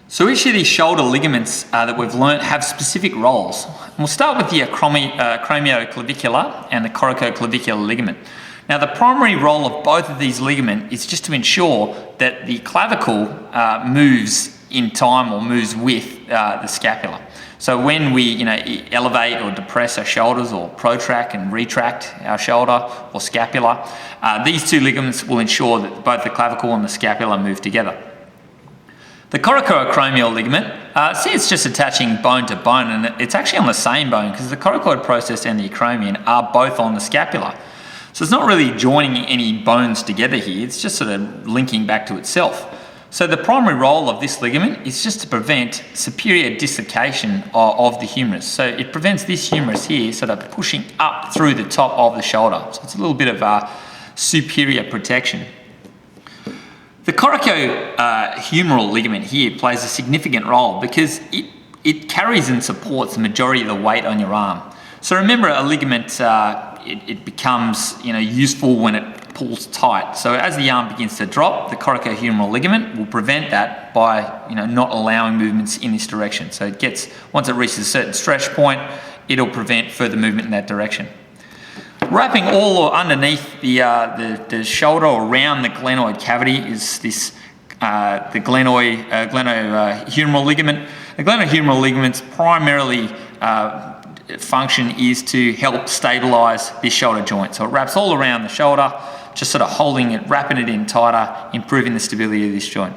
So each of these shoulder ligaments that we've learnt have specific roles. And we'll start with the Acromioclavicular and the Coracoacromial Ligament. Now the primary role of both of these ligaments is just to ensure that the clavicle moves in time or moves with the scapula. So when we elevate or depress our shoulders or protract and retract our shoulder or scapula, these two ligaments will ensure that both the clavicle and the scapula move together. The coracoacromial ligament, see, it's just attaching bone to bone, and it's actually on the same bone because the coracoid process and the acromion are both on the scapula. So it's not really joining any bones together here, it's just sort of linking back to itself. So the primary role of this ligament is just to prevent superior dislocation of the humerus. So it prevents this humerus here sort of pushing up through the top of the shoulder. So it's a little bit of superior protection. The coracohumeral ligament here plays a significant role because it carries and supports the majority of the weight on your arm. So remember, a ligament, it becomes useful when it pulls tight. So as the arm begins to drop, the coracohumeral ligament will prevent that by not allowing movements in this direction. So it gets, once it reaches a certain stretch point, it'll prevent further movement in that direction. Wrapping all underneath the shoulder or around the glenoid cavity is this the glenohumeral ligament. The glenohumeral ligament's primarily function is to help stabilize this shoulder joint. So it wraps all around the shoulder, just sort of holding it, wrapping it in tighter, improving the stability of this joint.